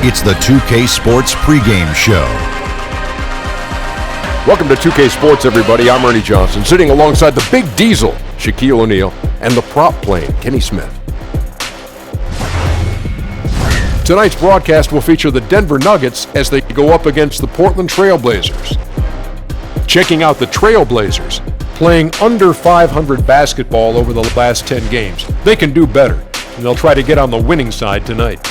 It's the 2K Sports pregame show. Welcome to 2K Sports, everybody. I'm Ernie Johnson, sitting alongside the Big Diesel, Shaquille O'Neal, and the prop plane, Kenny Smith. Tonight's broadcast will feature the Denver Nuggets as they go up against the Portland Trail Blazers. Checking out the Trail Blazers, playing under 500 basketball over the last 10 games. They can do better, and they'll try to get on the winning side tonight.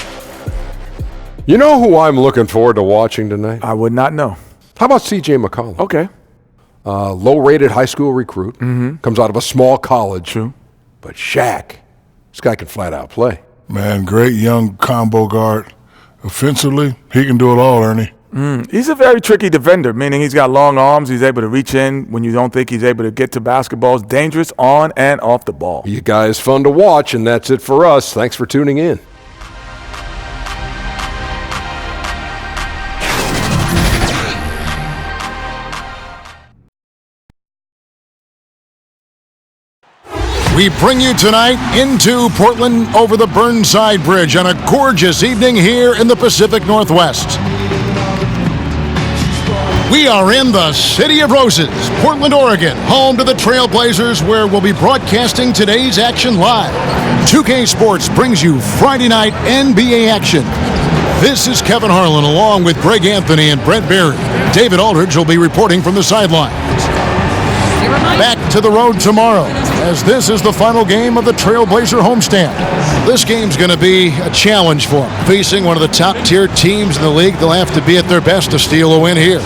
You know who I'm looking forward to watching tonight? I would not know. How about C.J. McCollum? Okay. Low-rated high school recruit. Comes out of a small college. True. But Shaq, this guy can flat out play. Man, great young combo guard. Offensively, he can do it all, Ernie. He's a very tricky defender, meaning he's got long arms. He's able to reach in when you don't think he's able to get to basketballs. Dangerous on and off the ball. You guys fun to watch, and that's it for us. Thanks for tuning in. We bring you tonight into Portland over the Burnside Bridge on a gorgeous evening here in the Pacific Northwest. We are in the City of Roses, Portland, Oregon, home to the Trail Blazers, where we'll be broadcasting today's action live. 2K Sports brings you Friday night NBA action. This is Kevin Harlan along with Greg Anthony and Brent Berry. David Aldridge will be reporting from the sidelines. Back to the road tomorrow, as this is the final game of the Trailblazer homestand. This game's going to be a challenge for them. Facing one of the top-tier teams in the league, they'll have to be at their best to steal a win here.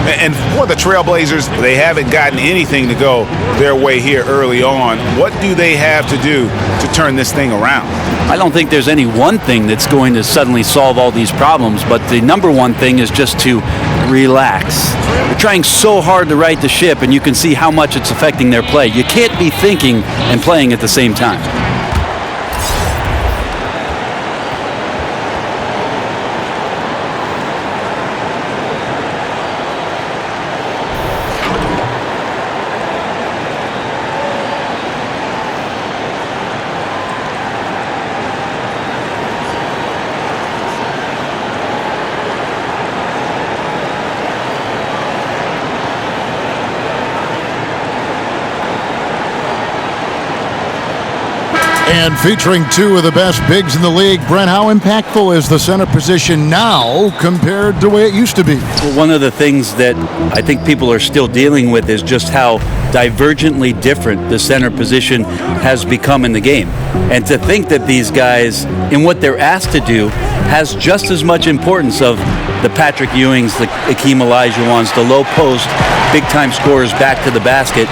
And for the Trailblazers, they haven't gotten anything to go their way here early on. What do they have to do to turn this thing around? I don't think there's any one thing that's going to suddenly solve all these problems, but the number one thing is just to relax. They're trying so hard to right the ship, and you can see how much it's affecting their play. You can't be thinking and playing at the same time. And featuring two of the best bigs in the league, Brent, how impactful is the center position now compared to the way it used to be? Well, one of the things that I think people are still dealing with is just how divergently different the center position has become in the game. And to think that these guys, in what they're asked to do, has just as much importance of the Patrick Ewings, the Akeem Olajuwons, the low post, big-time scorers back to the basket.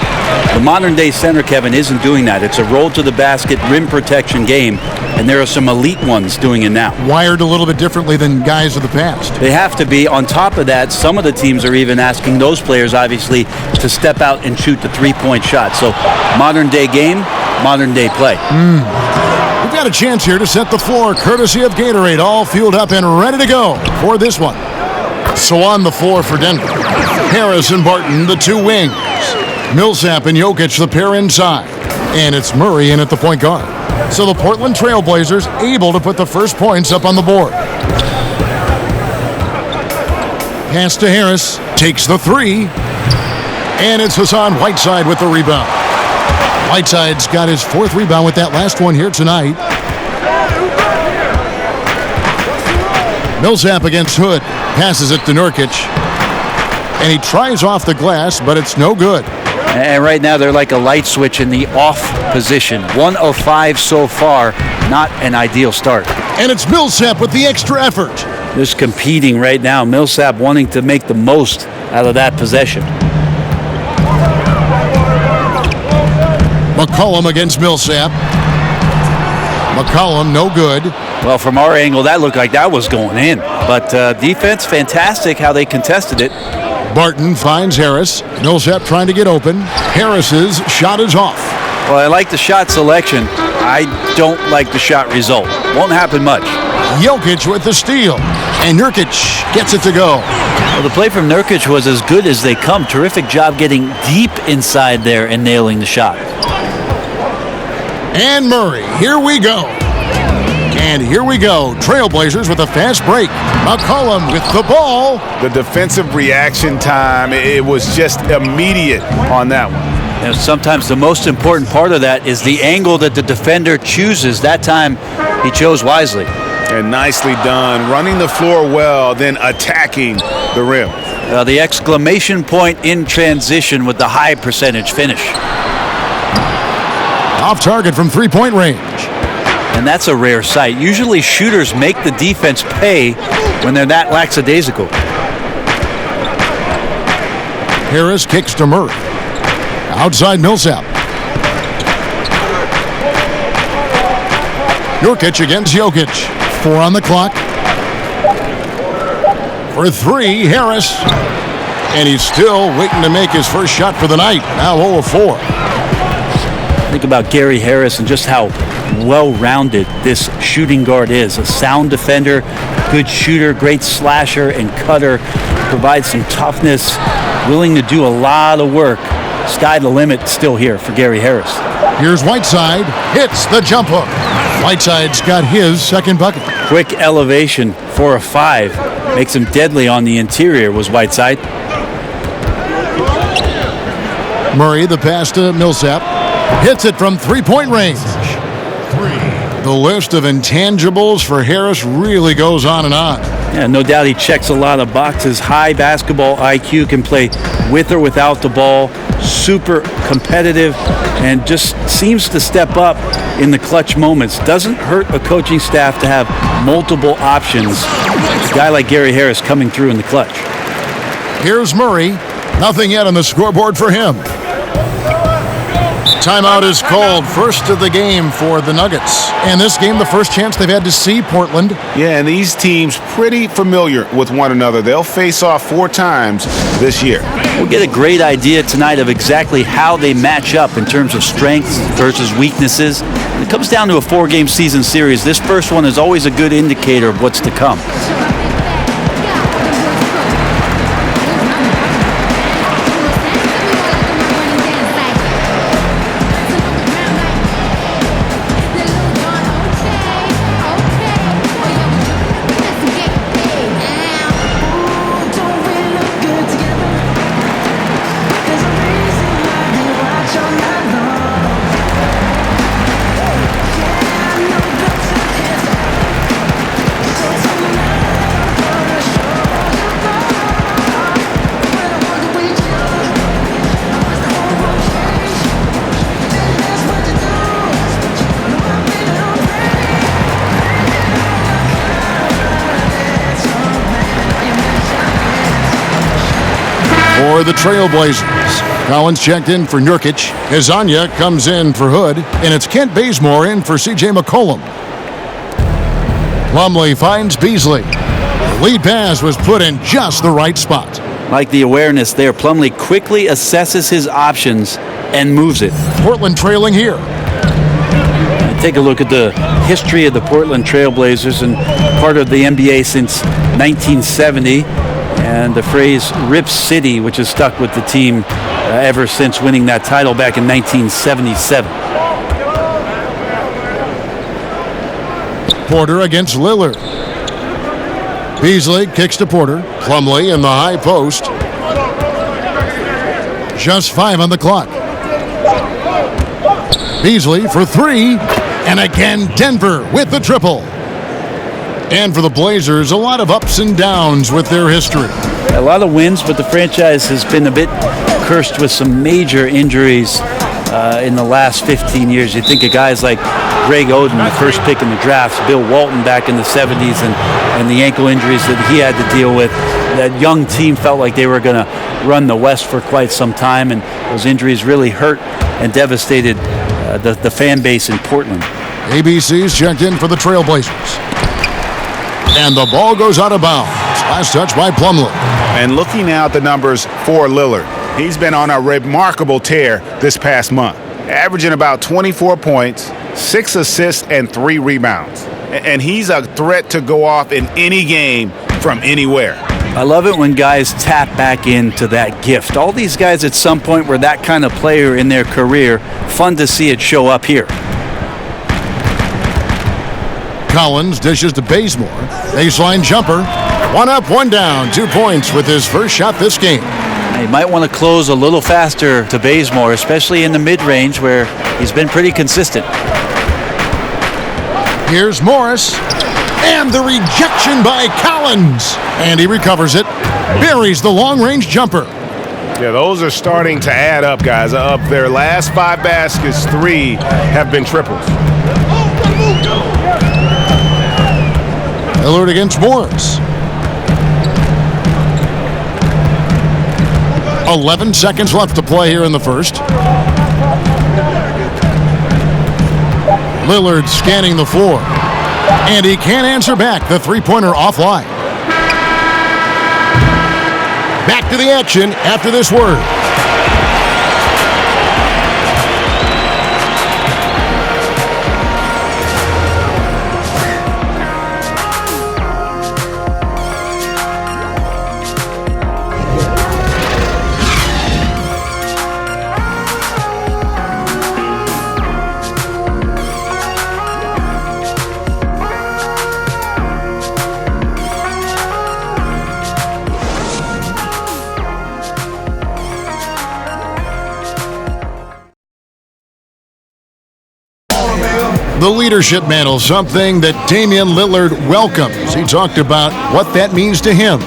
The modern-day center, Kevin, isn't doing that. It's a roll to the basket, rim protection game, and there are some elite ones doing it now. Wired a little bit differently than guys of the past. They have to be. On top of that, some of the teams are even asking those players, obviously, to step out and shoot the three-point shot. So modern-day game, modern-day play. We've got a chance here to set the floor, courtesy of Gatorade, all fueled up and ready to go for this one. So on the floor for Denver, Harris and Barton, the two wings. Millsap and Jokic, the pair inside. And it's Murray in at the point guard. So the Portland Trailblazers able to put the first points up on the board. Pass to Harris, takes the three. And it's Hassan Whiteside with the rebound. Whiteside's got his fourth rebound with that last one here tonight. Millsap against Hood. Passes it to Nurkic. And he tries off the glass, but it's no good. And right now they're like a light switch in the off position. 1 of 5 so far. Not an ideal start. And it's Millsap with the extra effort. Just competing right now. Millsap wanting to make the most out of that possession. McCollum against Millsap. McCollum, no good. Well, from our angle, that looked like that was going in. But defense, fantastic how they contested it. Barton finds Harris. Millsap trying to get open. Harris's shot is off. Well, I like the shot selection. I don't like the shot result. Won't happen much. Jokic with the steal. And Nurkic gets it to go. Well, the play from Nurkic was as good as they come. Terrific job getting deep inside there and nailing the shot. And Murray, here we go. And here we go. Trailblazers with a fast break. McCollum with the ball. The defensive reaction time, it was just immediate on that one. And sometimes the most important part of that is the angle that the defender chooses. That time, he chose wisely. And nicely done, running the floor well, then attacking the rim. The exclamation point in transition with the high percentage finish. Off target from three-point range. And that's a rare sight. Usually shooters make the defense pay when they're that lackadaisical. Harris kicks to Murray. Outside Millsap. Nurkic against Jokic. 4 on the clock. For 3, Harris. And he's still waiting to make his first shot for the night. Now 0 of 4. Think about Gary Harris and just how well-rounded this shooting guard is. A sound defender, good shooter, great slasher and cutter. Provides some toughness, willing to do a lot of work. Sky the limit still here for Gary Harris. Here's Whiteside. Hits the jump hook. Whiteside's got his second bucket. Quick elevation for a 5. Makes him deadly on the interior was Whiteside. Murray, the pass to Millsap. Hits it from three-point range. The list of intangibles for Harris really goes on and on. Yeah, no doubt he checks a lot of boxes. High basketball IQ, can play with or without the ball. Super competitive and just seems to step up in the clutch moments. Doesn't hurt a coaching staff to have multiple options. A guy like Gary Harris coming through in the clutch. Here's Murray. Nothing yet on the scoreboard for him. Timeout is called. First of the game for the Nuggets. And this game, the first chance they've had to see Portland. Yeah, and these teams pretty familiar with one another. They'll face off 4 times this year. We'll get a great idea tonight of exactly how they match up in terms of strengths versus weaknesses. When it comes down to a 4-game season series, this first one is always a good indicator of what's to come. For the Trailblazers. Collins checked in for Nurkic. Hezonja comes in for Hood. And it's Kent Bazemore in for C.J. McCollum. Plumlee finds Beasley. The lead pass was put in just the right spot. Like the awareness there, Plumlee quickly assesses his options and moves it. Portland trailing here. Take a look at the history of the Portland Trailblazers, and part of the NBA since 1970. And the phrase Rip City, which has stuck with the team ever since winning that title back in 1977. Porter against Lillard. Beasley kicks to Porter. Plumlee in the high post. Just 5 on the clock. Beasley for 3. And again, Denver with the triple. And for the Blazers, a lot of ups and downs with their history. A lot of wins, but the franchise has been a bit cursed with some major injuries in the last 15 years. You think of guys like Greg Oden, the first pick in the draft, Bill Walton back in the 70s, and the ankle injuries that he had to deal with. That young team felt like they were going to run the West for quite some time, and those injuries really hurt and devastated the fan base in Portland. ABC's checked in for the Trailblazers. And the ball goes out of bounds. Last touch by Plumlee. And looking now at the numbers for Lillard, he's been on a remarkable tear this past month, averaging about 24 points, 6 assists, and 3 rebounds. And he's a threat to go off in any game from anywhere. I love it when guys tap back into that gift. All these guys at some point were that kind of player in their career. Fun to see it show up here. Collins dishes to Bazemore. Baseline jumper. One up, one down. 2 points with his first shot this game. He might want to close a little faster to Bazemore, especially in the mid-range where he's been pretty consistent. Here's Morris. And the rejection by Collins. And he recovers it. Buries the long-range jumper. Yeah, those are starting to add up, guys. Of their last 5 baskets, 3 have been triples. Lillard against Morris. 11 seconds left to play here in the first. Lillard scanning the floor. And he can't answer back. The three-pointer offline. Back to the action after this word. The leadership mantle, something that Damian Lillard welcomes. He talked about what that means to him.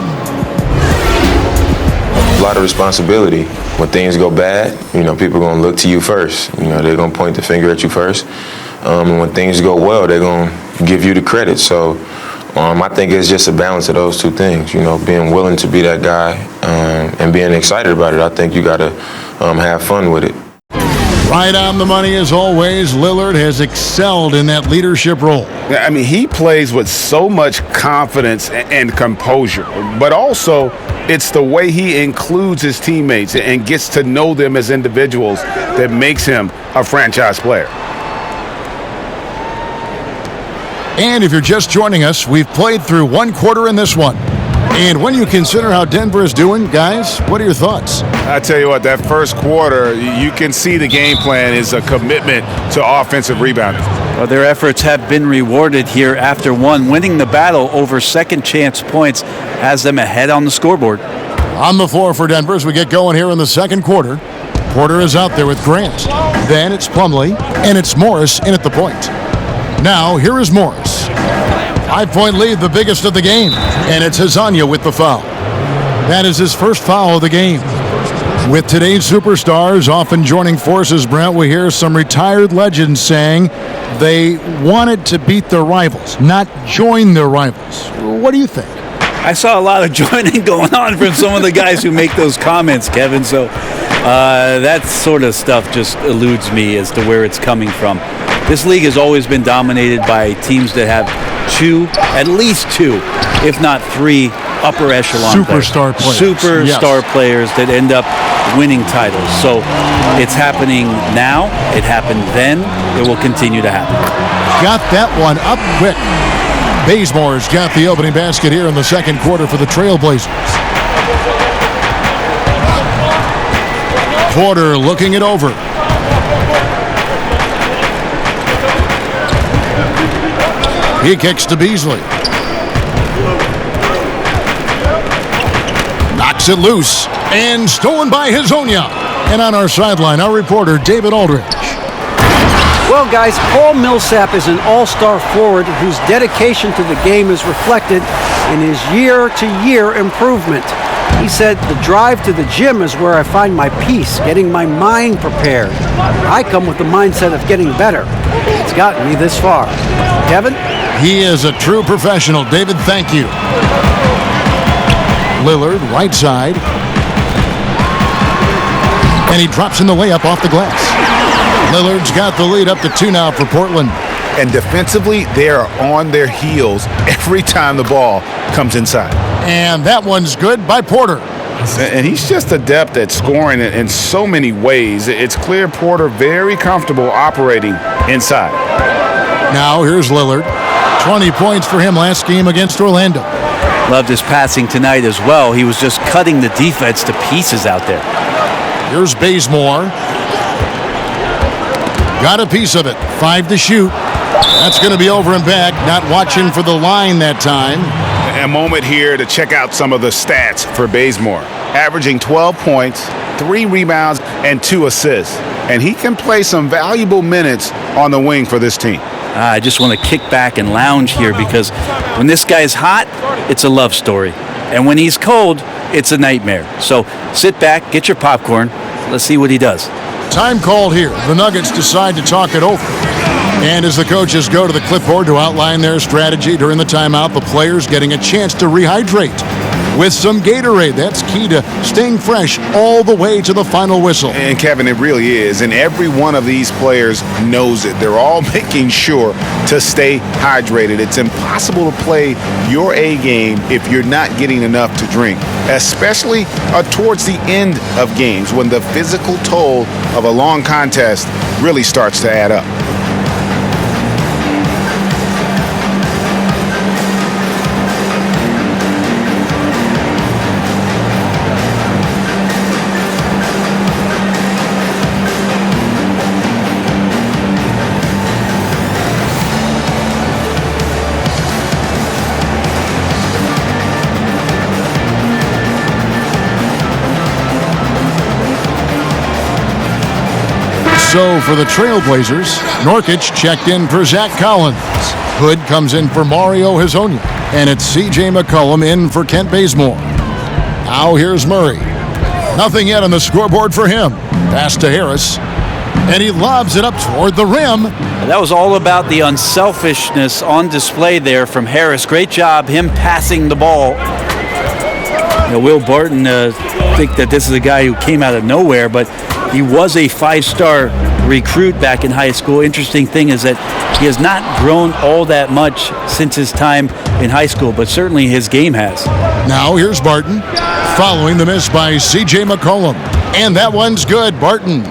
A lot of responsibility. When things go bad, people are going to look to you first. They're going to point the finger at you first. And when things go well, they're going to give you the credit. So I think it's just a balance of those two things, being willing to be that guy and being excited about it. I think you got to have fun with it. Right on the money as always. Lillard has excelled in that leadership role. I mean, he plays with so much confidence and composure, but also it's the way he includes his teammates and gets to know them as individuals that makes him a franchise player. And if you're just joining us, we've played through one quarter in this one. And when you consider how Denver is doing, guys, what are your thoughts? I tell you what, that first quarter, you can see the game plan is a commitment to offensive rebounding. Well, their efforts have been rewarded here after one. Winning the battle over second chance points has them ahead on the scoreboard. On the floor for Denver as we get going here in the second quarter. Porter is out there with Grant. Then it's Plumlee, and it's Morris in at the point. Now, here is Morris. 5-point lead, the biggest of the game. And it's Hezonja with the foul. That is his first foul of the game. With today's superstars often joining forces, Brent, we hear some retired legends saying they wanted to beat their rivals, not join their rivals. What do you think? I saw a lot of joining going on from some of the guys who make those comments, Kevin. So that sort of stuff just eludes me as to where it's coming from. This league has always been dominated by teams that have at least two, if not 3 upper echelon superstar players that end up winning titles. So it's happening now. It happened then. It will continue to happen. Got that one up quick. Bazemore's got the opening basket here in the second quarter for the Trailblazers. Porter looking it over. He kicks to Beasley. Knocks it loose. And stolen by Hezonja. And on our sideline, our reporter, David Aldridge. Well, guys, Paul Millsap is an all-star forward whose dedication to the game is reflected in his year-to-year improvement. He said, "The drive to the gym is where I find my peace, getting my mind prepared. I come with the mindset of getting better. It's gotten me this far." Kevin? He is a true professional. David, thank you. Lillard, right side. And he drops in the layup off the glass. Lillard's got the lead up to 2 now for Portland. And defensively, they are on their heels every time the ball comes inside. And that one's good by Porter. And he's just adept at scoring in so many ways. It's clear Porter very comfortable operating inside. Now here's Lillard. 20 points for him last game against Orlando. Loved his passing tonight as well. He was just cutting the defense to pieces out there. Here's Bazemore. Got a piece of it. 5 to shoot. That's going to be over and back. Not watching for the line that time. A moment here to check out some of the stats for Bazemore. Averaging 12 points, 3 rebounds, and 2 assists. And he can play some valuable minutes on the wing for this team. I just want to kick back and lounge here because when this guy's hot, it's a love story. And when he's cold, it's a nightmare. So sit back, get your popcorn. Let's see what he does. Time called here. The Nuggets decide to talk it over. And as the coaches go to the clipboard to outline their strategy during the timeout, the players getting a chance to rehydrate with some Gatorade. That's key to staying fresh all the way to the final whistle. And Kevin, it really is. And every one of these players knows it. They're all making sure to stay hydrated. It's impossible to play your A game if you're not getting enough to drink, especially towards the end of games when the physical toll of a long contest really starts to add up. So for the Trailblazers, Norkic checked in for Zach Collins. Hood comes in for Mario Hezonja. And it's C.J. McCollum in for Kent Bazemore. Now here's Murray. Nothing yet on the scoreboard for him. Pass to Harris. And he lobs it up toward the rim. That was all about the unselfishness on display there from Harris. Great job, him passing the ball. Will Barton think that this is a guy who came out of nowhere, but he was a 5-star recruit back in high school. Interesting thing is that he has not grown all that much since his time in high school, but certainly his game has. Now here's Barton, following the miss by C.J. McCollum. And that one's good, Barton.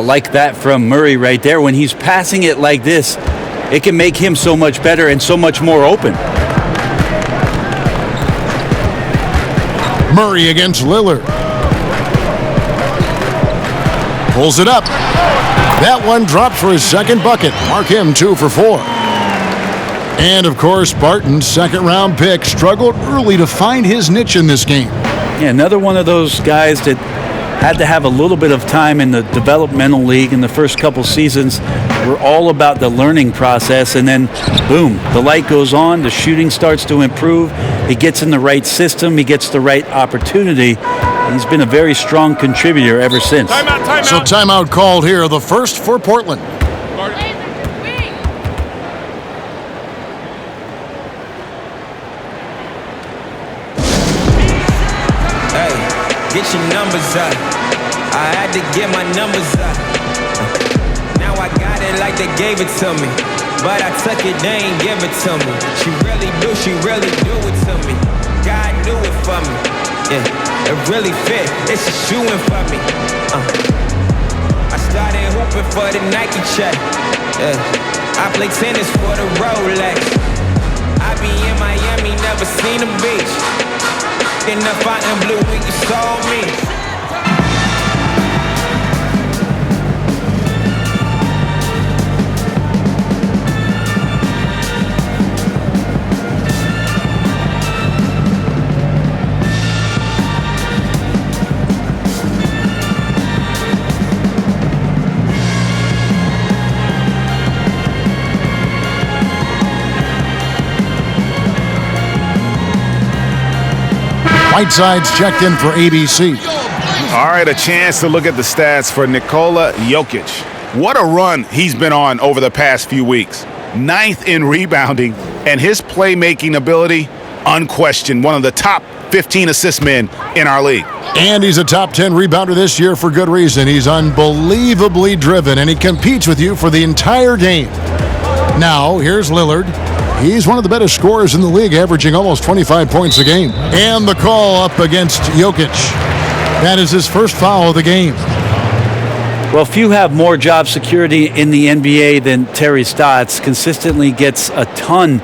Like that from Murray right there. When he's passing it like this, it can make him so much better and so much more open. Murray against Lillard. Pulls it up. That one drops for his second bucket. Mark him 2 for 4. And, of course, Barton's second-round pick struggled early to find his niche in this game. Yeah, another one of those guys that had to have a little bit of time in the developmental league in the first couple seasons. We're all about the learning process, and then, boom, the light goes on, the shooting starts to improve, he gets in the right system, he gets the right opportunity. He's been a very strong contributor ever since. Timeout. So timeout called here, the first for Portland. Hey, get your numbers up. I had to get my numbers up. Now I got it like they gave it to me. But I took it, they ain't give it to me. She really do it to me. God do it for me. Yeah, it really fit. It's a shoe-in for me. I started hooping for the Nike check. Yeah, I play tennis for the Rolex. I be in Miami, never seen a beach. Enough out in blue when you saw me. Whiteside's checked in for ABC. All right, a chance to look at the stats for Nikola Jokic. What a run he's been on over the past few weeks. 9th in rebounding, and his playmaking ability, unquestioned, one of the top 15 assist men in our league. And he's a top 10 rebounder this year for good reason. He's unbelievably driven, and he competes with you for the entire game. Now, here's Lillard. He's one of the better scorers in the league, averaging almost 25 points a game. And the call up against Jokic. That is his first foul of the game. Well, few have more job security in the NBA than Terry Stotts. Consistently gets a ton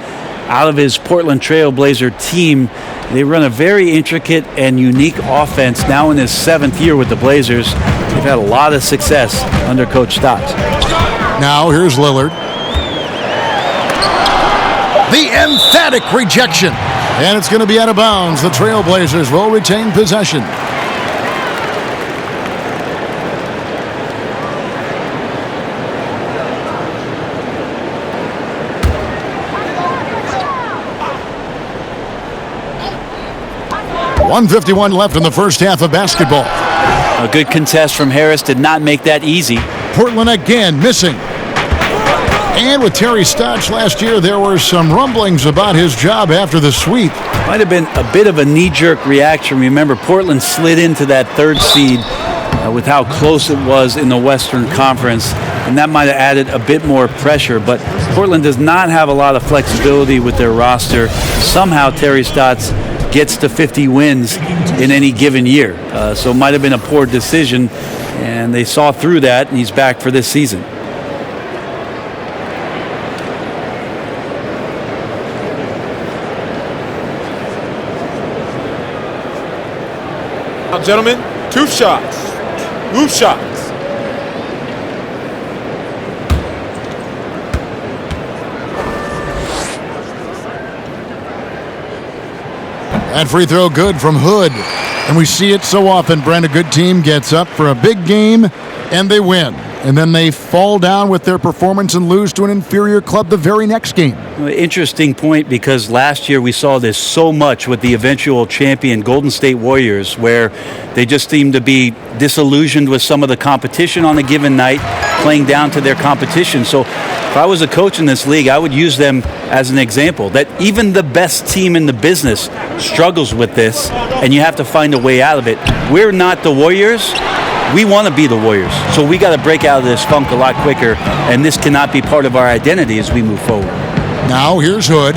out of his Portland Trailblazer team. They run a very intricate and unique offense now in his 7th year with the Blazers. They've had a lot of success under Coach Stotts. Now here's Lillard. The emphatic rejection. And it's going to be out of bounds. The Trailblazers will retain possession. .151 left in the first half of basketball. A good contest from Harris did not make that easy. Portland again missing. And with Terry Stotts last year, there were some rumblings about his job after the sweep. Might have been a bit of a knee-jerk reaction. Remember, Portland slid into that third seed with how close it was in the Western Conference, and that might have added a bit more pressure. But Portland does not have a lot of flexibility with their roster. Somehow Terry Stotts gets to 50 wins in any given year. So it might have been a poor decision, and they saw through that, and he's back for this season. Now, gentlemen, two shots. Move shots. That free throw good from Hood. And we see it so often, Brent. A good team gets up for a big game, and they win. And then they fall down with their performance and lose to an inferior club the very next game. Interesting point, because last year we saw this so much with the eventual champion Golden State Warriors, where they just seemed to be disillusioned with some of the competition on a given night, playing down to their competition. So if I was a coach in this league, I would use them as an example, that even the best team in the business struggles with this, and you have to find a way out of it. We're not the Warriors. We want to be the Warriors, so we got to break out of this funk a lot quicker, and this cannot be part of our identity as we move forward. Now here's Hood,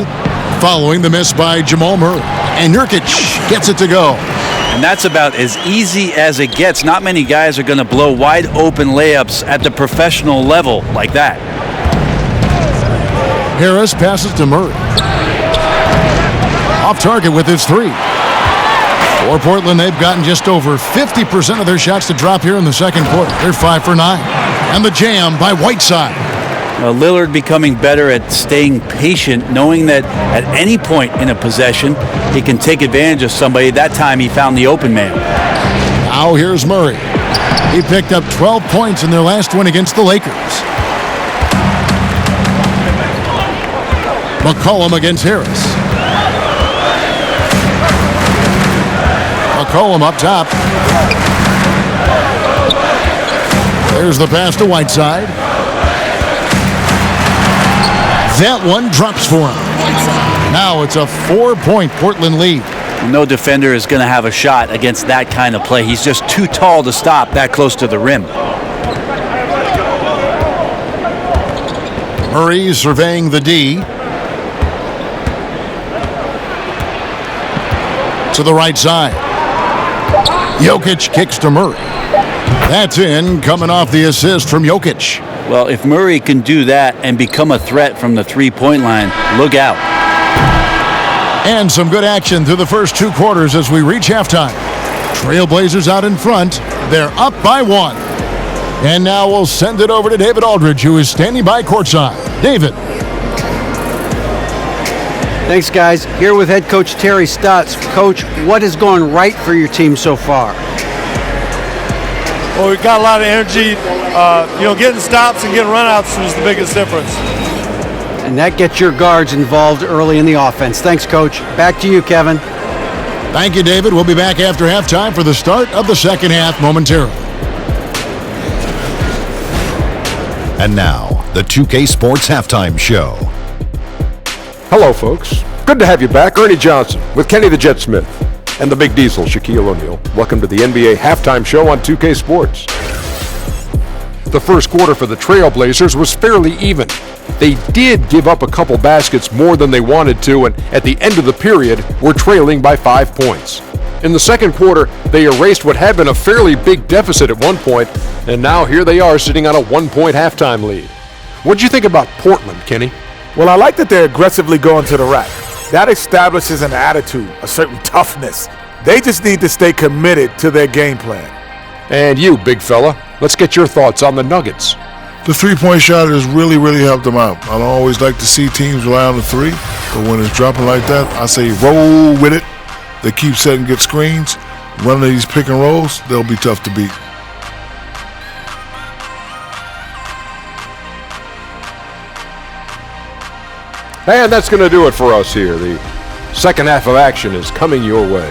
following the miss by Jamal Murray, and Nurkic gets it to go. And that's about as easy as it gets. Not many guys are going to blow wide open layups at the professional level like that. Harris passes to Murray. Off target with his three. For Portland, they've gotten just over 50% of their shots to drop here in the second quarter. They're 5 for 9. And the jam by Whiteside. Lillard becoming better at staying patient, knowing that at any point in a possession, he can take advantage of somebody. That time he found the open man. Now here's Murray. He picked up 12 points in their last win against the Lakers. McCollum against Harris. McCollum up top. There's the pass to Whiteside. That one drops for him. Now it's a 4-point Portland lead. No defender is going to have a shot against that kind of play. He's just too tall to stop that close to the rim. Murray surveying the D. To the right side. Jokic kicks to Murray. That's in, coming off the assist from Jokic. Well, if Murray can do that and become a threat from the three-point line, look out. And some good action through the first two quarters as we reach halftime. Trailblazers out in front. They're up by 1. And now we'll send it over to David Aldridge, who is standing by courtside. David. Thanks, guys. Here with head coach Terry Stotts. Coach, what has gone right for your team so far? Well, we've got a lot of energy. Getting stops and getting runouts was the biggest difference. And that gets your guards involved early in the offense. Thanks, Coach. Back to you, Kevin. Thank you, David. We'll be back after halftime for the start of the second half momentarily. And now, the 2K Sports Halftime Show. Hello, folks. Good to have you back. Ernie Johnson with Kenny the Jet Smith and the Big Diesel, Shaquille O'Neal. Welcome to the NBA Halftime Show on 2K Sports. The first quarter for the Trailblazers was fairly even. They did give up a couple baskets more than they wanted to, and at the end of the period, were trailing by 5 points. In the second quarter, they erased what had been a fairly big deficit at one point, and now here they are sitting on a 1-point halftime lead. What'd you think about Portland, Kenny? Well, I like that they're aggressively going to the rack. That establishes an attitude, a certain toughness. They just need to stay committed to their game plan. And you, big fella, let's get your thoughts on the Nuggets. The three-point shot has really, really helped them out. I don't always like to see teams rely on the three, but when it's dropping like that, I say roll with it. They keep setting good screens, running these pick and rolls, they'll be tough to beat. And that's going to do it for us here. The second half of action is coming your way.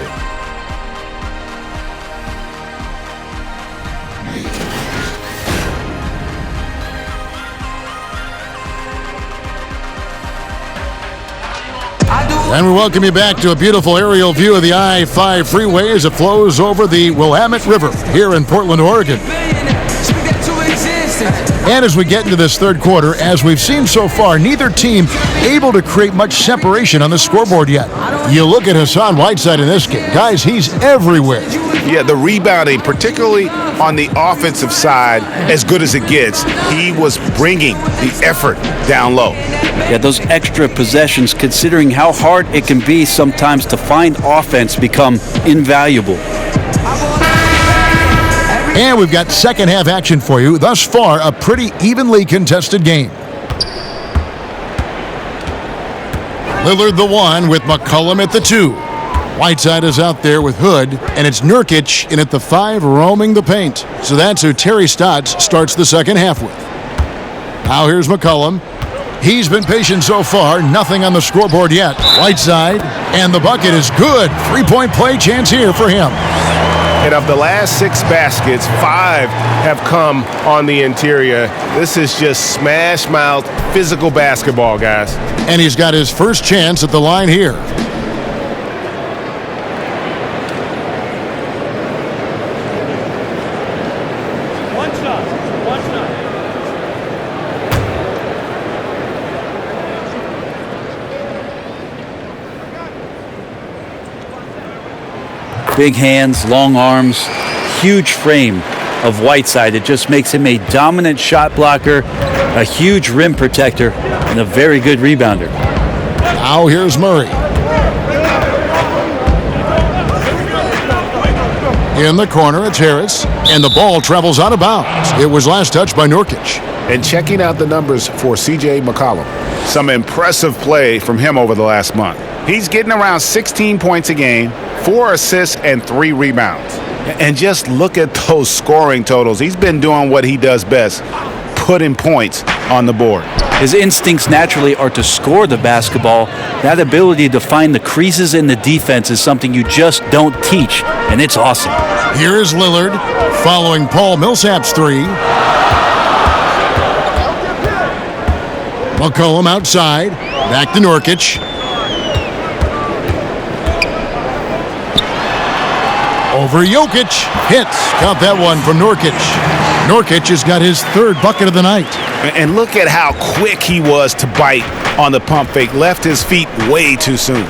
And we welcome you back to a beautiful aerial view of the I-5 freeway as it flows over the Willamette River here in Portland, Oregon. And as we get into this third quarter, as we've seen so far, neither team able to create much separation on the scoreboard yet. You look at Hassan Whiteside in this game. Guys, he's everywhere. Yeah, the rebounding, particularly on the offensive side, as good as it gets. He was bringing the effort down low. Yeah, those extra possessions, considering how hard it can be sometimes to find offense, become invaluable. And we've got second half action for you. Thus far, a pretty evenly contested game. Lillard the one with McCollum at the 2. Whiteside is out there with Hood, and it's Nurkic in at the 5 roaming the paint. So that's who Terry Stotts starts the second half with. Now here's McCollum. He's been patient so far, nothing on the scoreboard yet. Whiteside, and the bucket is good. Three-point play chance here for him. And of the last 6 baskets, 5 have come on the interior. This is just smash-mouth physical basketball, guys. And he's got his first chance at the line here. One shot. Big hands, long arms, huge frame of Whiteside. It just makes him a dominant shot blocker, a huge rim protector, and a very good rebounder. Now here's Murray. In the corner, it's Harris, and the ball travels out of bounds. It was last touched by Nurkic. And checking out the numbers for C.J. McCollum. Some impressive play from him over the last month. He's getting around 16 points a game, 4 assists, and 3 rebounds. And just look at those scoring totals. He's been doing what he does best, putting points on the board. His instincts naturally are to score the basketball. That ability to find the creases in the defense is something you just don't teach, and it's awesome. Here's Lillard following Paul Millsap's 3. McCollum outside, back to Nurkic. Over Jokic, hits. Count that one from Nurkic. Nurkic has got his 3rd bucket of the night. And look at how quick he was to bite on the pump fake. Left his feet way too soon.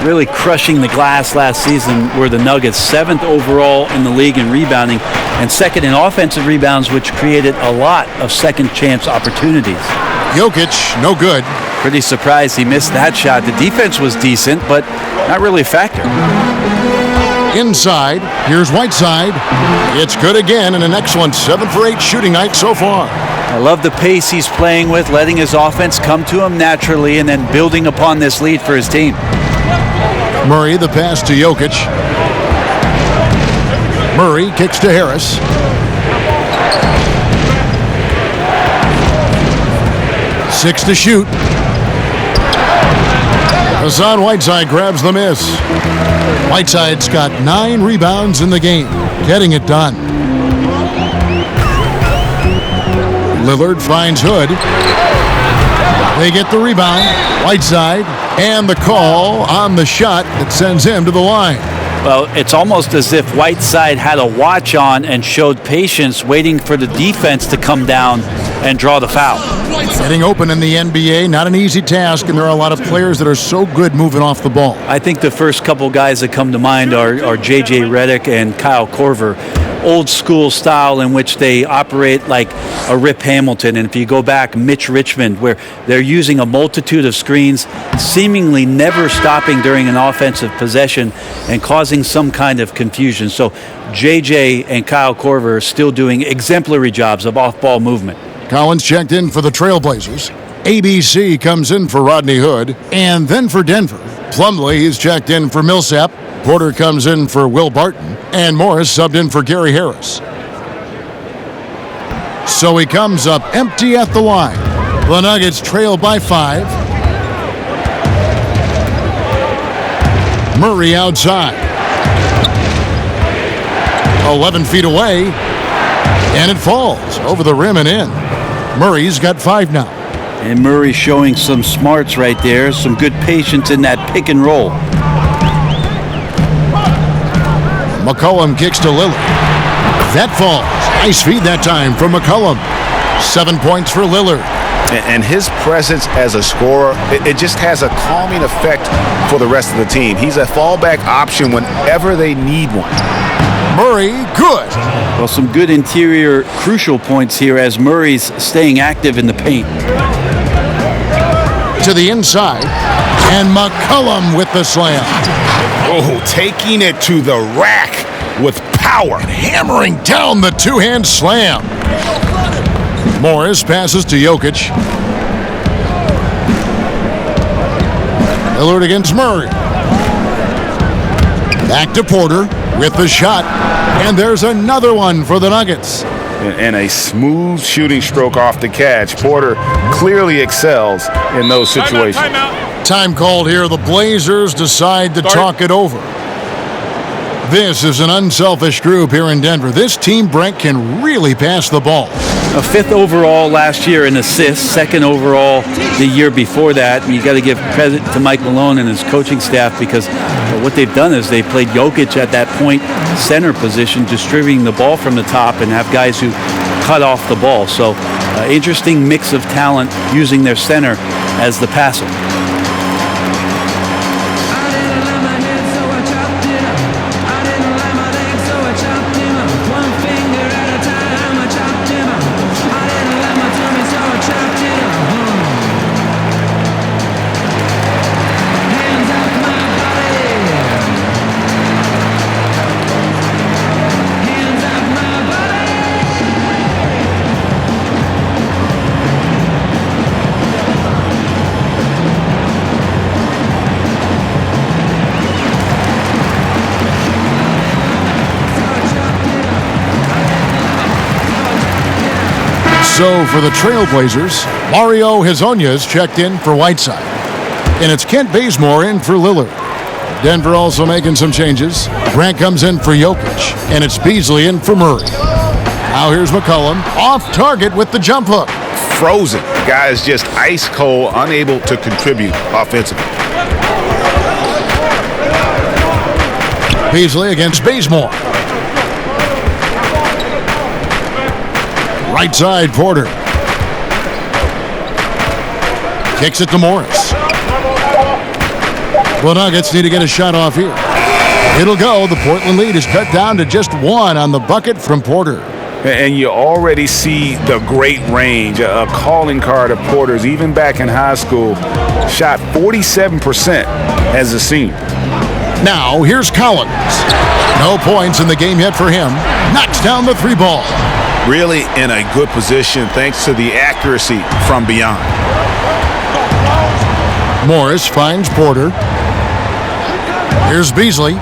Really crushing the glass last season were the Nuggets, 7th overall in the league in rebounding and 2nd in offensive rebounds, which created a lot of second chance opportunities. Jokic, no good. Pretty surprised he missed that shot. The defense was decent, but not really a factor. Inside, here's Whiteside. It's good again, and an excellent 7 for 8 shooting night so far. I love the pace he's playing with, letting his offense come to him naturally and then building upon this lead for his team. Murray, the pass to Jokic. Murray kicks to Harris. Six to shoot. Hassan Whiteside grabs the miss. Whiteside's got 9 rebounds in the game, getting it done. Lillard finds Hood. They get the rebound. Whiteside, and the call on the shot that sends him to the line. Well, it's almost as if Whiteside had a watch on and showed patience, waiting for the defense to come down and draw the foul. Getting open in the NBA, not an easy task, and there are a lot of players that are so good moving off the ball. I think the first couple guys that come to mind are J.J. Redick and Kyle Korver. old school style in which they operate like a Rip Hamilton. And if you go back, Mitch Richmond, where they're using a multitude of screens, seemingly never stopping during an offensive possession and causing some kind of confusion. So JJ and Kyle Korver are still doing exemplary jobs of off-ball movement. Collins checked in for the Trailblazers. ABC comes in for Rodney Hood, and then for Denver, Plumlee is checked in for Millsap. Porter comes in for Will Barton, and Morris subbed in for Gary Harris. So he comes up empty at the line. The Nuggets trail by 5. Murray outside. 11 feet away, and it falls over the rim and in. Murray's got 5 now. And Murray showing some smarts right there, some good patience in that pick and roll. McCollum kicks to Lillard. That falls. Nice feed that time from McCollum. 7 points for Lillard. And his presence as a scorer, it just has a calming effect for the rest of the team. He's a fallback option whenever they need one. Murray, good. Well, some good interior crucial points here as Murray's staying active in the paint. To the inside, and McCollum with the slam. Oh, taking it to the rack with power. Hammering down the two-hand slam. Morris passes to Jokic. Lillard against Murray. Back to Porter with the shot. And there's another one for the Nuggets. And a smooth shooting stroke off the catch. Porter clearly excels in those situations. Time called here. The Blazers decide to talk it over. This is an unselfish group here in Denver. This team, Brent, can really pass the ball. A 5th overall last year in assists, 2nd overall the year before that. And you got to give credit to Mike Malone and his coaching staff because what they've done is they played Jokic at that point center position, distributing the ball from the top and have guys who cut off the ball. So interesting mix of talent using their center as the passer. So for the Trailblazers, Mario Hezonja's checked in for Whiteside. And it's Kent Bazemore in for Lillard. Denver also making some changes. Grant comes in for Jokic. And it's Beasley in for Murray. Now here's McCollum, off target with the jump hook. Frozen. Guy is just ice cold, unable to contribute offensively. Beasley against Bazemore. Right side, Porter. Kicks it to Morris. The Nuggets need to get a shot off here. It'll go. The Portland lead is cut down to just 1 on the bucket from Porter. And you already see the great range, a calling card of Porter's, even back in high school. Shot 47% as a senior. Now, here's Collins. No points in the game yet for him. Knocks down the 3 ball. Really in a good position thanks to the accuracy from beyond. Morris finds Porter. Here's Beasley.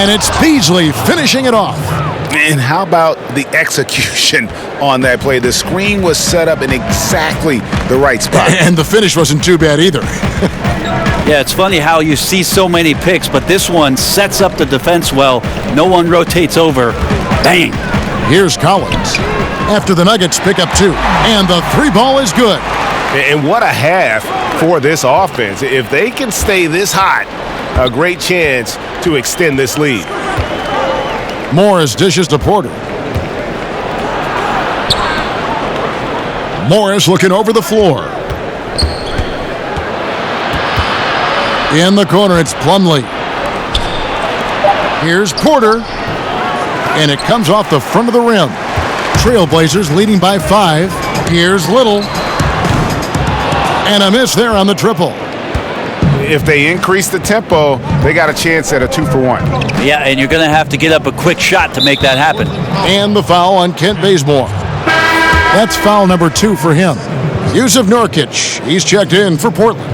And it's Beasley finishing it off. And how about the execution on that play? The screen was set up in exactly the right spot. And the finish wasn't too bad either. Yeah, it's funny how you see so many picks, but this one sets up the defense well. No one rotates over. Bang. Here's Collins. After the Nuggets pick up 2. And the 3 ball is good. And what a half for this offense. If they can stay this hot, a great chance to extend this lead. Morris dishes to Porter. Morris looking over the floor. In the corner, it's Plumlee. Here's Porter. And it comes off the front of the rim. Trailblazers leading by 5. Here's Little. And a miss there on the triple. If they increase the tempo, they got a chance at a 2-for-1. Yeah, and you're going to have to get up a quick shot to make that happen. And the foul on Kent Bazemore. That's foul number 2 for him. Yusuf Nurkic, he's checked in for Portland.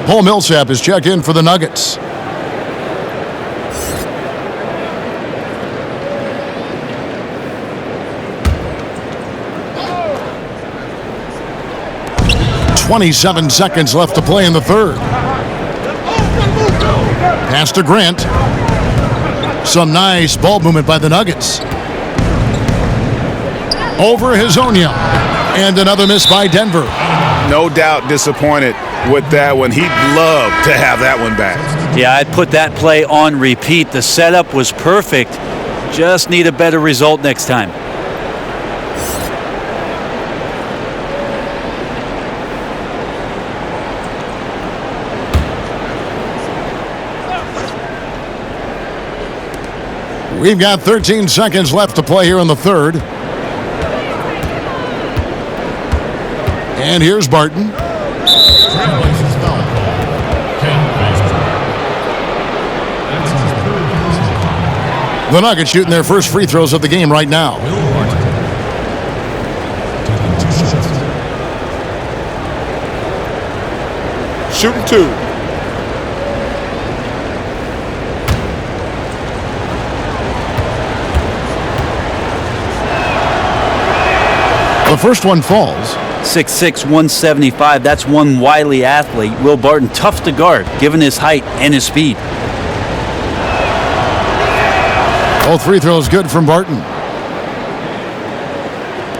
Paul Millsap is checked in for the Nuggets. .27 seconds left to play in the third. Pass to Grant. Some nice ball movement by the Nuggets. Over Hazonia. And another miss by Denver. No doubt disappointed with that one. He'd love to have that one back. Yeah, I'd put that play on repeat. The setup was perfect. Just need a better result next time. We've got 13 seconds left to play here in the third. And here's Barton. The Nuggets shooting their first free throws of the game right now. Shooting 2. The first one falls. 6'6", 175. That's one wily athlete. Will Barton, tough to guard, given his height and his speed. All free throws good from Barton.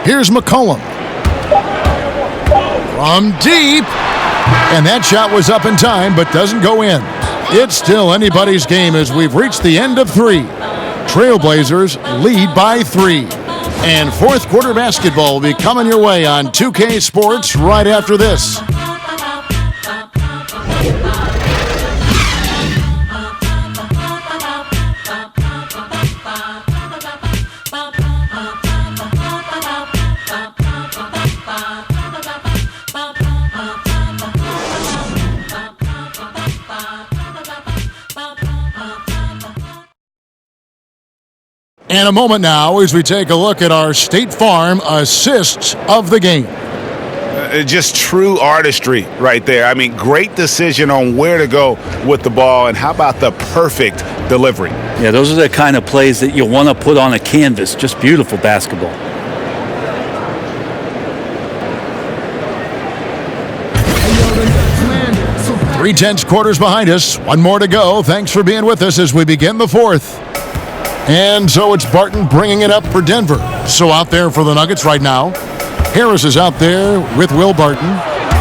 Here's McCollum. From deep. And that shot was up in time, but doesn't go in. It's still anybody's game as we've reached the end of 3. Trailblazers lead by 3. And fourth quarter basketball will be coming your way on 2K Sports right after this. And a moment now as we take a look at our State Farm assists of the game. Just true artistry right there. I mean, great decision on where to go with the ball, and how about the perfect delivery? Yeah, those are the kind of plays that you want to put on a canvas. Just beautiful basketball. Three-tenths quarters behind us. One more to go. Thanks for being with us as we begin the fourth. And so it's Barton bringing it up for Denver. So out there for the Nuggets right now. Harris is out there with Will Barton.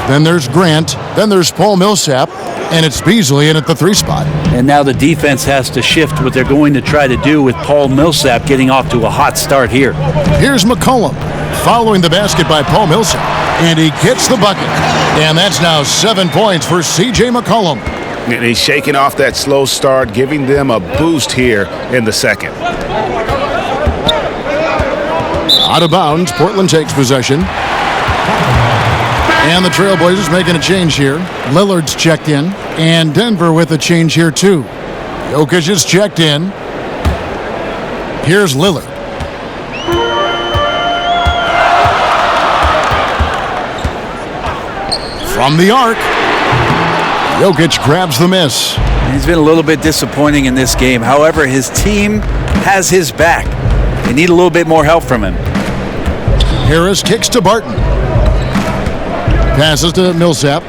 Then there's Grant. Then there's Paul Millsap. And it's Beasley in at the 3 spot. And now the defense has to shift what they're going to try to do with Paul Millsap getting off to a hot start here. Here's McCollum following the basket by Paul Millsap. And he gets the bucket. And that's now 7 points for C.J. McCollum. And he's shaking off that slow start, giving them a boost here in the second. Out of bounds, Portland takes possession. And the Trailblazers making a change here. Lillard's checked in. And Denver with a change here too. Jokic is checked in. Here's Lillard. From the arc. Jokic grabs the miss. He's been a little bit disappointing in this game. However, his team has his back. They need a little bit more help from him. Harris kicks to Barton. Passes to Millsap.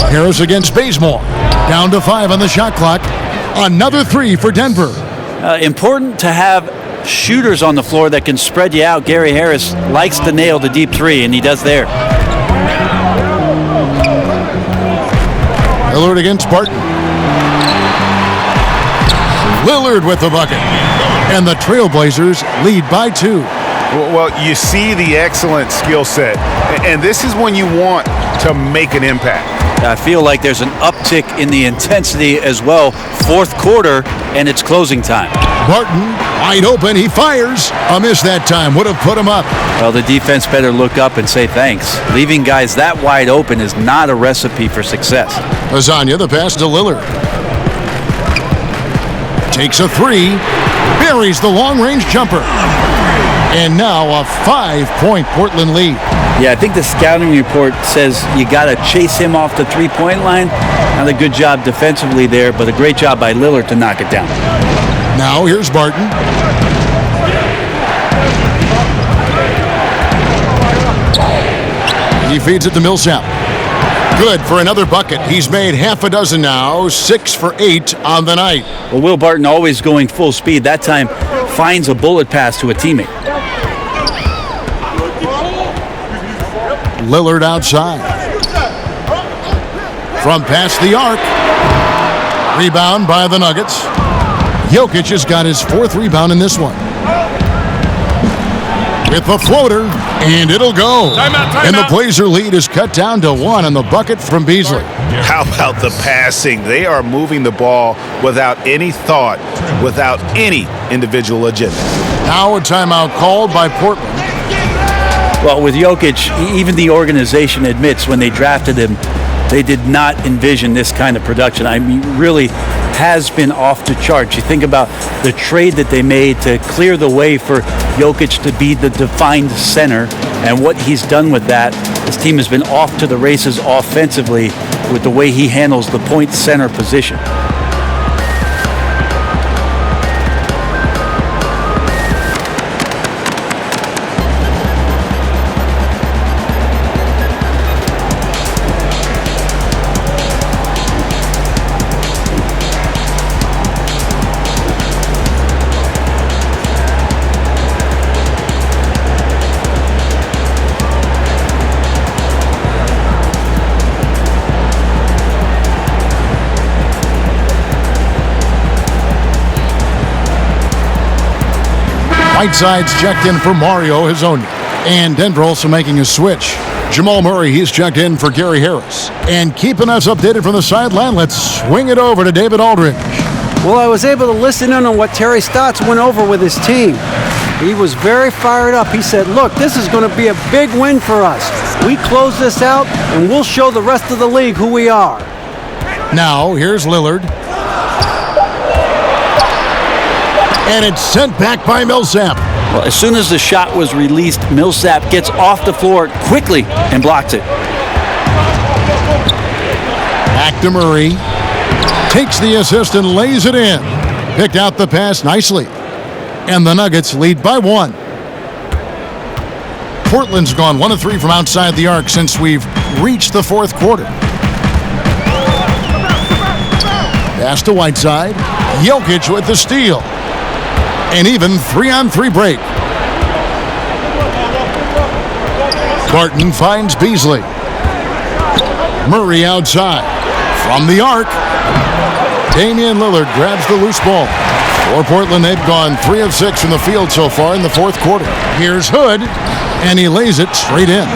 Harris against Bazemore. Down to 5 on the shot clock. Another 3 for Denver. Important to have shooters on the floor that can spread you out. Gary Harris likes to nail the deep 3, and he does there. Lillard against Barton. Lillard with the bucket. And the Trailblazers lead by 2. Well, you see the excellent skill set, and this is when you want to make an impact. I feel like there's an uptick in the intensity as well. Fourth quarter, and it's closing time. Barton, wide open, he fires. A miss that time, would have put him up. Well, the defense better look up and say thanks. Leaving guys that wide open is not a recipe for success. Lasagna, the pass to Lillard. Takes a three, buries the long-range jumper. And now a 5-point Portland lead. Yeah, I think the scouting report says you got to chase him off the three-point line. Not a good job defensively there, but a great job by Lillard to knock it down. Now here's Barton. He feeds it to Millsap. Good for another bucket. He's made half a dozen now, 6 for 8 on the night. Well, Will Barton always going full speed. That time finds a bullet pass to a teammate. Lillard outside. From past the arc. Rebound by the Nuggets. Jokic has got his 4th rebound in this one. With the floater, and it'll go. And the Blazer lead is cut down to 1 on the bucket from Beasley. How about the passing? They are moving the ball without any thought, without any individual agenda. Now a timeout called by Portland. Well, with Jokic, even the organization admits when they drafted him, they did not envision this kind of production. I mean, really has been off the charts. You think about the trade that they made to clear the way for Jokic to be the defined center and what he's done with that. His team has been off to the races offensively with the way he handles the point center position. Whiteside's checked in for Mario Hezonja. And Denver also making a switch. Jamal Murray, he's checked in for Gary Harris. And keeping us updated from the sideline, let's swing it over to David Aldridge. Well, I was able to listen in on what Terry Stotts went over with his team. He was very fired up. He said, look, this is going to be a big win for us. We close this out, and we'll show the rest of the league who we are. Now, here's Lillard. And it's sent back by Millsap. Well, as soon as the shot was released, Millsap gets off the floor quickly and blocks it. Back to Murray. Takes the assist and lays it in. Picked out the pass nicely. And the Nuggets lead by 1. Portland's gone 1 of 3 from outside the arc since we've reached the 4th quarter. Pass to Whiteside. Jokic with the steal. An even 3-on-3 break. Barton finds Beasley. Murray outside. From the arc. Damian Lillard grabs the loose ball. For Portland, they've gone 3 of 6 from the field so far in the 4th quarter. Here's Hood, and he lays it straight in.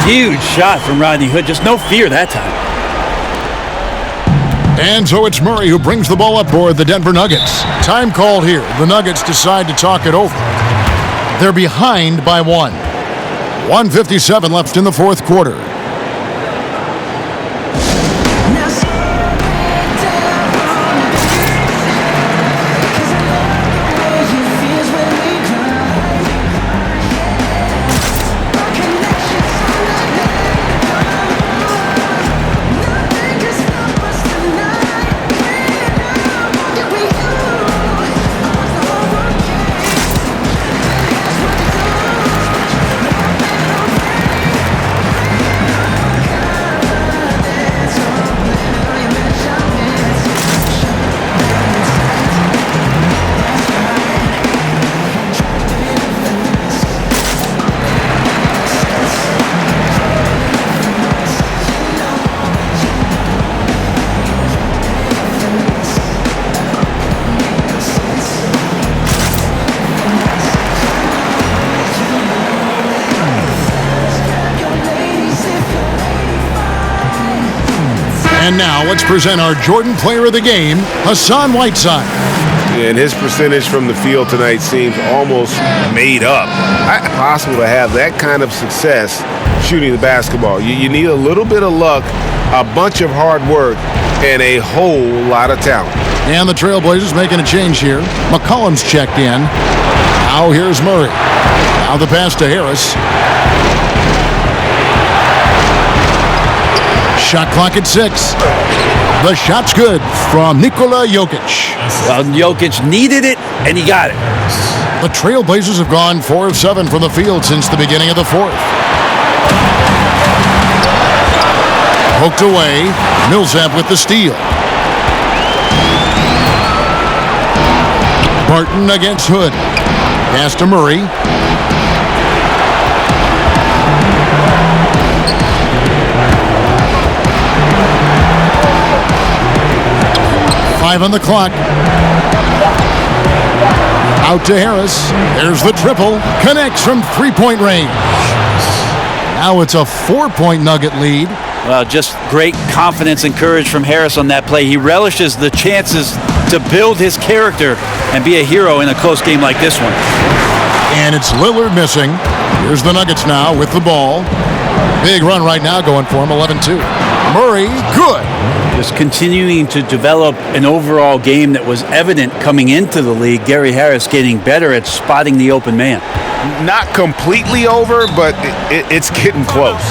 Huge shot from Rodney Hood. Just no fear that time. And so it's Murray who brings the ball up for the Denver Nuggets. Time called here. The Nuggets decide to talk it over. They're behind by 1. 1:57 left in the 4th quarter. And now let's present our Jordan Player of the Game, Hassan Whiteside. And his percentage from the field tonight seems almost made up. Not possible to have that kind of success shooting the basketball. You need a little bit of luck, a bunch of hard work, and a whole lot of talent. And the Trailblazers making a change here. McCollum's checked in. Now here's Murray. Now the pass to Harris. Shot clock at 6. The shot's good from Nikola Jokic. Well, Jokic needed it, and he got it. The Trailblazers have gone 4 of 7 from the field since the beginning of the fourth. Poked away. Millsap with the steal. Barton against Hood. Pass to Murray. Five on the clock. Out to Harris. There's the triple. Connects from three-point range. Now it's a 4-point Nugget lead. Well, just great confidence and courage from Harris on that play. He relishes the chances to build his character and be a hero in a close game like this one. And it's Lillard missing. Here's the Nuggets now with the ball. Big run right now going for him, 11-2. Murray, good. Just continuing to develop an overall game that was evident coming into the league. Gary Harris getting better at spotting the open man. Not completely over, but it's getting close.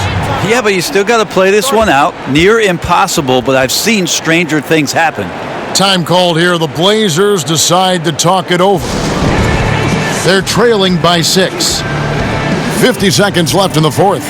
Yeah, but you still got to play this one out. Near impossible, but I've seen stranger things happen. Time called here. The Blazers decide to talk it over. They're trailing by 6. 50 seconds left in the fourth.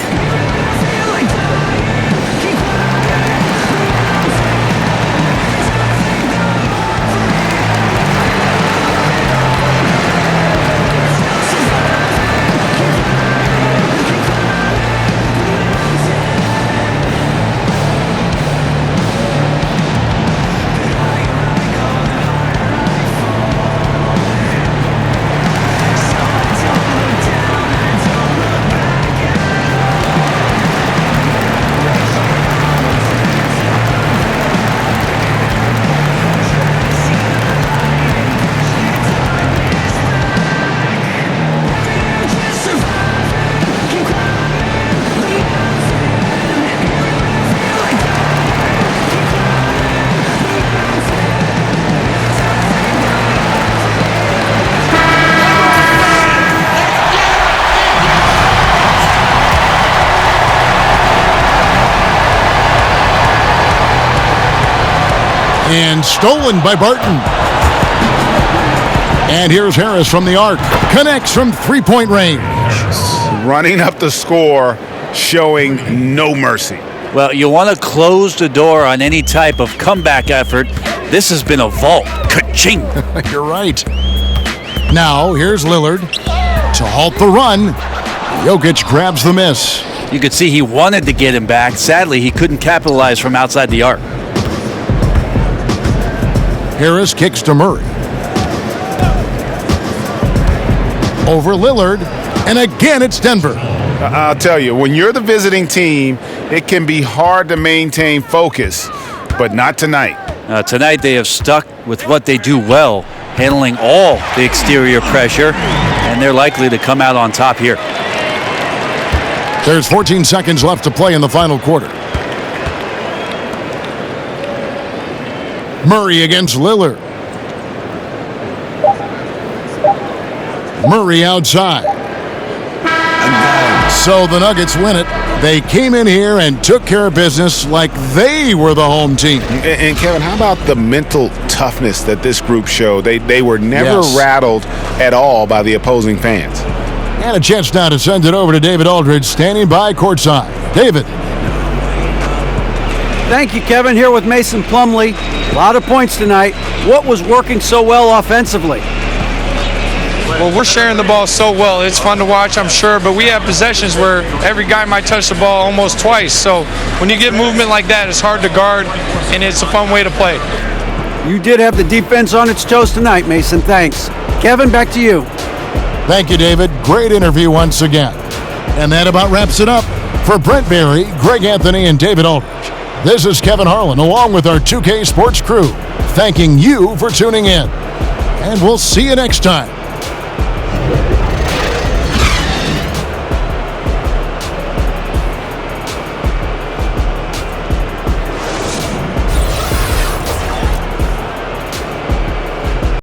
And stolen by Barton. And here's Harris from the arc. Connects from three-point range. Running up the score, showing no mercy. Well, you want to close the door on any type of comeback effort. This has been a vault. Ka-ching. You're right. Now, here's Lillard to halt the run. Jokic grabs the miss. You could see he wanted to get him back. Sadly, he couldn't capitalize from outside the arc. Harris kicks to Murray. Over Lillard. And again, it's Denver. I'll tell you, when you're the visiting team, it can be hard to maintain focus, but not tonight. Tonight they have stuck with what they do well, handling all the exterior pressure, and they're likely to come out on top here. There's 14 seconds left to play in the final quarter. Murray against Lillard. Murray outside. So the Nuggets win it. They came in here and took care of business like they were the home team. And Kevin, how about the mental toughness that this group showed? They were never rattled at all by the opposing fans. And a chance now to send it over to David Aldridge, standing by courtside. David. Thank you, Kevin. Here with Mason Plumlee. A lot of points tonight. What was working so well offensively? Well, we're sharing the ball so well. It's fun to watch, I'm sure, but we have possessions where every guy might touch the ball almost twice. So when you get movement like that, it's hard to guard, and it's a fun way to play. You did have the defense on its toes tonight, Mason. Thanks. Kevin, back to you. Thank you, David. Great interview once again. And that about wraps it up. For Brent Berry, Greg Anthony, and David Aldridge, This is Kevin Harlan along with our 2K Sports crew, thanking you for tuning in. And we'll see you next time